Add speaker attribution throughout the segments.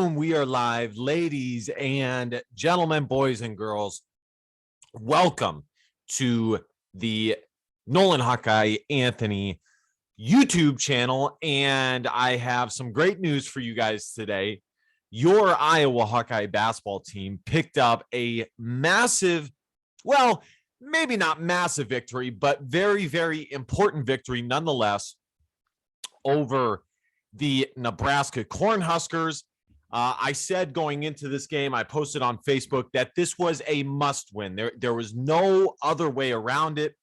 Speaker 1: Boom, we are live. Ladies and gentlemen, boys and girls, welcome to the Nolan Hawkeye Anthony YouTube channel. And I have some great news for you guys today. Your Iowa Hawkeye basketball team picked up a massive, well, maybe not massive victory, but very, very important victory nonetheless over the Nebraska Cornhuskers. I said going into this game, I posted on Facebook that this was a must win. There was no other way around it.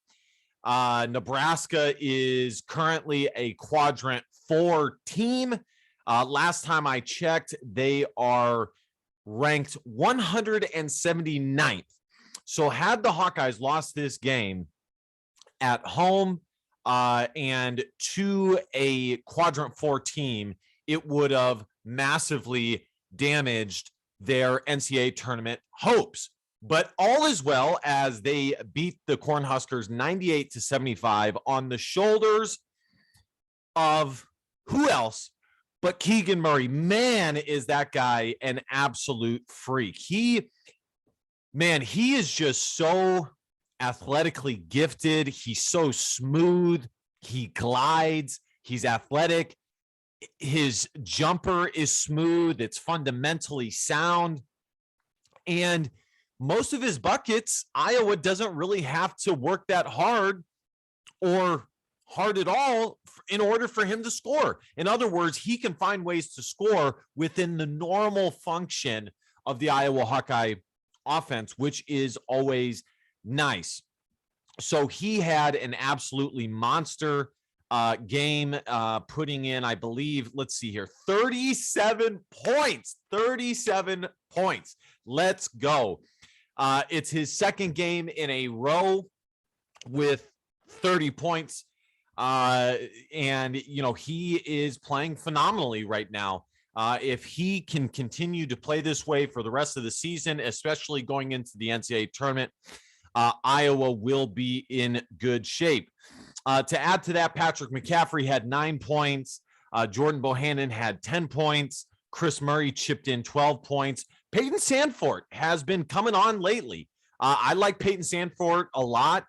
Speaker 1: Nebraska is currently a quadrant 4 team. Last time I checked, they are ranked 179th. So had the Hawkeyes lost this game at home and to a quadrant 4 team, it would have massively damaged their NCAA tournament hopes. But all is well as they beat the Cornhuskers 98-75 on the shoulders of who else but Keegan Murray. Man, is that guy an absolute freak. He is just so athletically gifted. He's so smooth. He glides. He's athletic. His jumper is smooth. It's fundamentally sound. And most of his buckets, Iowa doesn't really have to work that hard or hard at all in order for him to score. In other words, he can find ways to score within the normal function of the Iowa Hawkeye offense, which is always nice. So he had an absolutely monster game, putting in, I believe, let's see here, 37 points. Let's go. It's his second game in a row with 30 points. And, you know, he is playing phenomenally right now. If he can continue to play this way for the rest of the season, especially going into the NCAA tournament, Iowa will be in good shape. To add to that, Patrick McCaffrey had 9 points. Jordan Bohannon had 10 points. Chris Murray chipped in 12 points. Peyton Sandfort has been coming on lately. I like Peyton Sandfort a lot.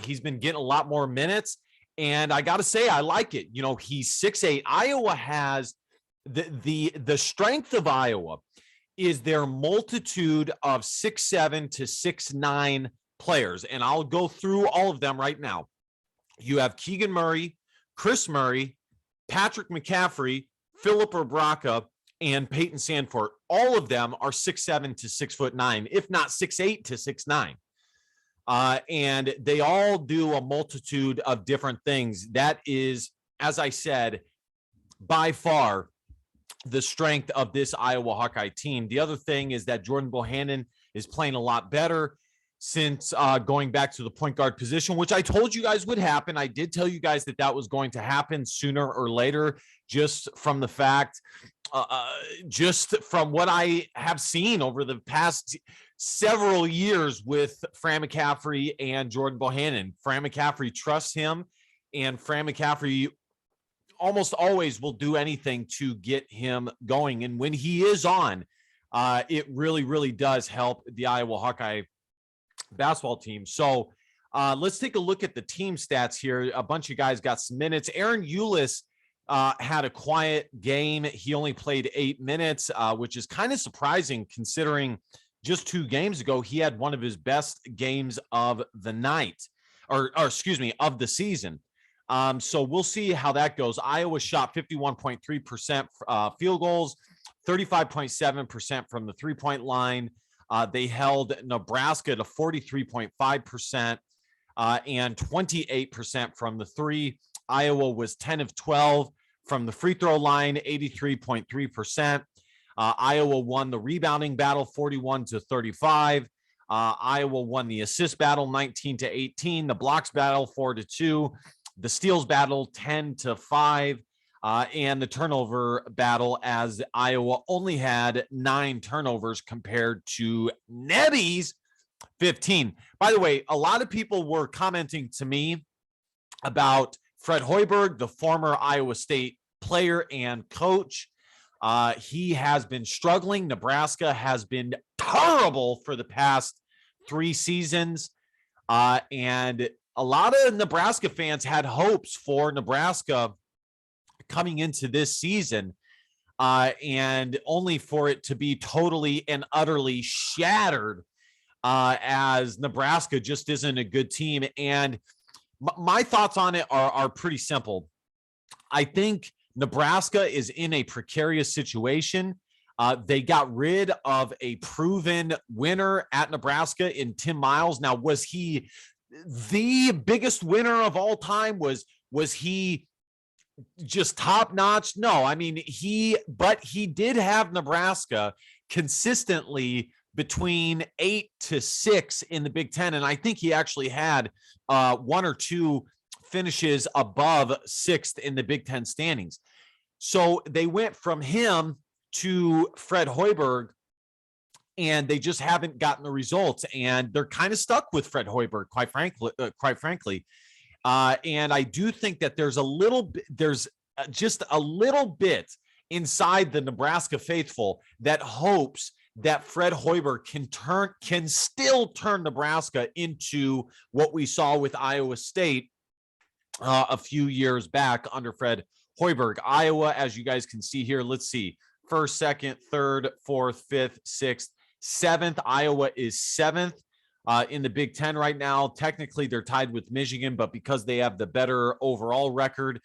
Speaker 1: He's been getting a lot more minutes. And I got to say, I like it. You know, he's 6'8". Iowa has the strength of Iowa is their multitude of 6'7" to 6'9" players. And I'll go through all of them right now. You have Keegan Murray, Chris Murray, Patrick McCaffrey, Philip Obraka, and Peyton Sandfort. All of them are 6'7" to 6'9", if not 6'8" to 6'9". And they all do a multitude of different things. That is, as I said, by far the strength of this Iowa Hawkeye team. The other thing is that Jordan Bohannon is playing a lot better since going back to the point guard position, which I told you guys would happen. I did tell you guys that that was going to happen sooner or later, just from the fact, just from what I have seen over the past several years with Fran McCaffrey and Jordan Bohannon. Fran McCaffrey trusts him, and Fran McCaffrey almost always will do anything to get him going. And when he is on, it really, really does help the Iowa Hawkeye basketball team. So let's take a look at the team stats here. A bunch of guys got some minutes. Aaron Eulis had a quiet game. He only played 8 minutes, which is kind of surprising considering just 2 games ago, he had one of his best games of the night, or excuse me, of the season. So we'll see how that goes. Iowa shot 51.3% field goals, 35.7% from the 3-point line. They held Nebraska to 43.5% and 28% from the 3. Iowa was 10 of 12 from the free throw line, 83.3%. Iowa won the rebounding battle 41-35. Iowa won the assist battle 19-18, the blocks battle 4-2, the steals battle 10-5, and the turnover battle, as Iowa only had 9 turnovers compared to Nebby's 15. By the way, a lot of people were commenting to me about Fred Hoiberg, the former Iowa State player and coach. He has been struggling. Nebraska has been terrible for the past 3 seasons. And a lot of Nebraska fans had hopes for Nebraska coming into this season, and only for it to be totally and utterly shattered, as Nebraska just isn't a good team. And my thoughts on it are pretty simple. I think Nebraska is in a precarious situation. They got rid of a proven winner at Nebraska in Tim Miles. Now, was he the biggest winner of all time? Was he just top notch? No, I mean, but he did have Nebraska consistently between 8 to 6 in the Big Ten. And I think he actually had 1 or 2 finishes above 6th in the Big Ten standings. So they went from him to Fred Hoiberg, and they just haven't gotten the results. And they're kind of stuck with Fred Hoiberg, quite frankly. And I do think that there's just a little bit inside the Nebraska faithful that hopes that Fred Hoiberg can still turn Nebraska into what we saw with Iowa State a few years back under Fred Hoiberg. Iowa, as you guys can see here, let's see, 1st, 2nd, 3rd, 4th, 5th, 6th, 7th. Iowa is 7th in the Big Ten right now. Technically, they're tied with Michigan, but because they have the better overall record,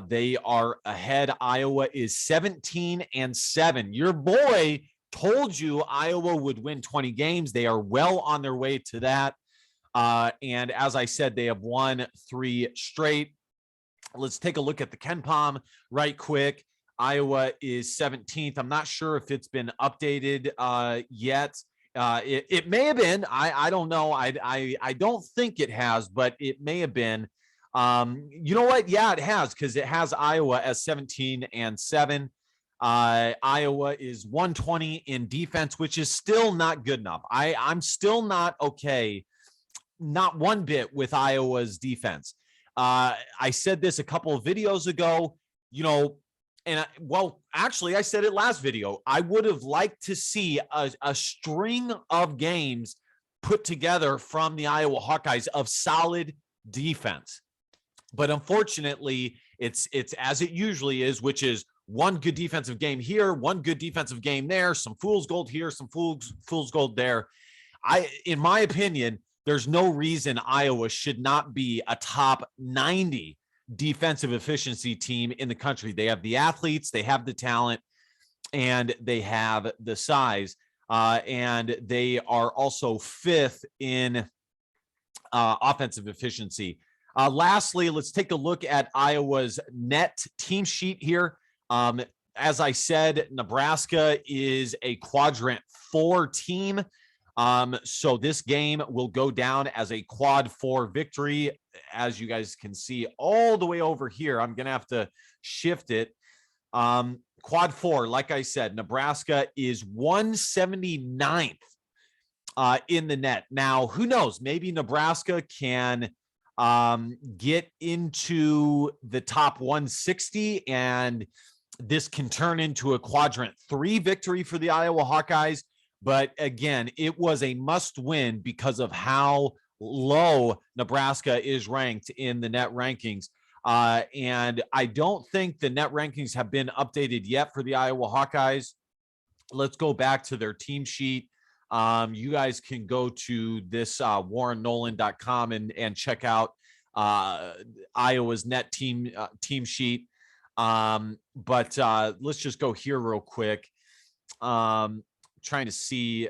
Speaker 1: they are ahead. Iowa is 17-7. Your boy told you Iowa would win 20 games. They are well on their way to that. And as I said, they have won 3 straight. Let's take a look at the KenPom right quick. Iowa is 17th. I'm not sure if it's been updated yet. It may have been. I don't know. I don't think it has, but it may have been. You know what? Yeah, it has, because it has Iowa as 17-7. Iowa is 120 in defense, which is still not good enough. I'm still not okay, not one bit, with Iowa's defense. I said this a couple of videos ago, actually, I said it last video. I would have liked to see a string of games put together from the Iowa Hawkeyes of solid defense. But unfortunately, it's as it usually is, which is one good defensive game here, one good defensive game there, some fool's gold here, some fool's gold there. In my opinion, there's no reason Iowa should not be a top 90 defensive efficiency team in the country. They have the athletes, they have the talent, and they have the size. And they are also 5th in offensive efficiency. Lastly, let's take a look at Iowa's net team sheet here. As I said, Nebraska is a quadrant 4 team. So this game will go down as a quad 4 victory. As you guys can see all the way over here, I'm going to have to shift it. Quad 4, like I said, Nebraska is 179th in the net. Now, who knows? Maybe Nebraska can get into the top 160, and this can turn into a quadrant 3 victory for the Iowa Hawkeyes. But again, it was a must win because of how low Nebraska is ranked in the net rankings. And I don't think the net rankings have been updated yet for the Iowa Hawkeyes. Let's go back to their team sheet. You guys can go to this warrennolan.com and check out Iowa's net team sheet. But let's just go here real quick. Trying to see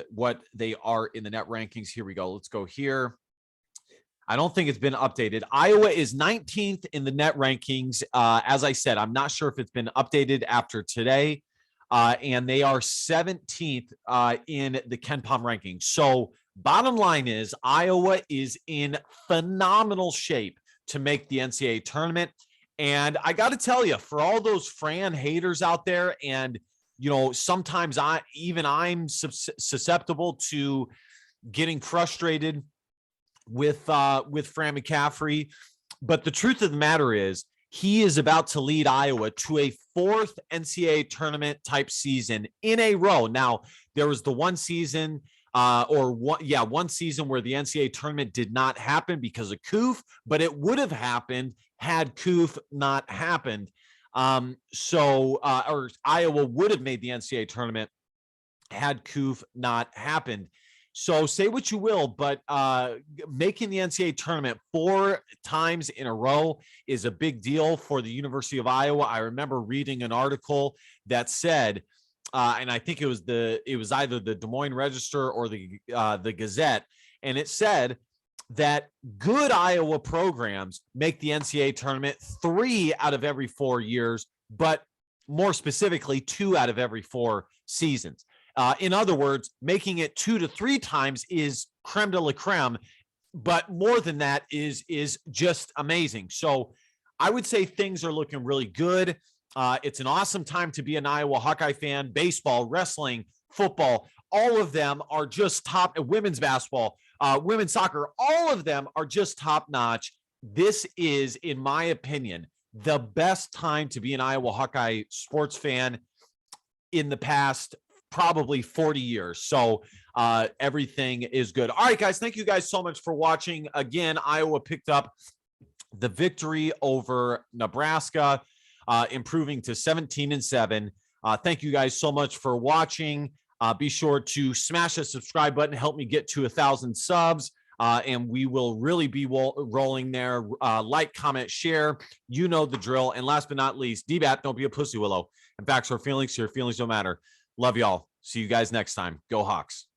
Speaker 1: what they are in the net rankings. Here we go. Let's go here. I don't think it's been updated. Iowa is 19th in the net rankings. As I said, I'm not sure if it's been updated after today. And they are 17th in the KenPom rankings. So bottom line is Iowa is in phenomenal shape to make the NCAA tournament. And I got to tell you, for all those Fran haters out there, and sometimes I'm susceptible to getting frustrated with Fran McCaffrey. But the truth of the matter is, he is about to lead Iowa to a 4th NCAA tournament type season in a row. Now, there was the one season one season where the NCAA tournament did not happen because of Koof, but it would have happened had Koof not happened. Or Iowa would have made the NCAA tournament had Koof not happened. So say what you will, but making the NCAA tournament 4 times in a row is a big deal for the University of Iowa. I remember reading an article that said, and I think it was either the Des Moines Register or the Gazette, and it said that good Iowa programs make the NCAA tournament 3 out of every 4 years, but more specifically, 2 out of every 4 seasons. In other words, making it 2 to 3 times is creme de la creme, but more than that is just amazing. So I would say things are looking really good. It's an awesome time to be an Iowa Hawkeye fan. Baseball, wrestling, football, all of them are just top. Women's basketball, women's soccer, all of them are just top notch. This is, in my opinion, the best time to be an Iowa Hawkeye sports fan in the past probably 40 years. So everything is good. All right, guys, thank you guys so much for watching. Again, Iowa picked up the victory over Nebraska, improving to 17-7. Thank you guys so much for watching. Be sure to smash the subscribe button, help me get to 1,000 subs. And we will really be rolling there. Like, comment, share. You know the drill. And last but not least, DBAT, don't be a pussy willow. And facts or feelings, your feelings don't matter. Love y'all. See you guys next time. Go Hawks.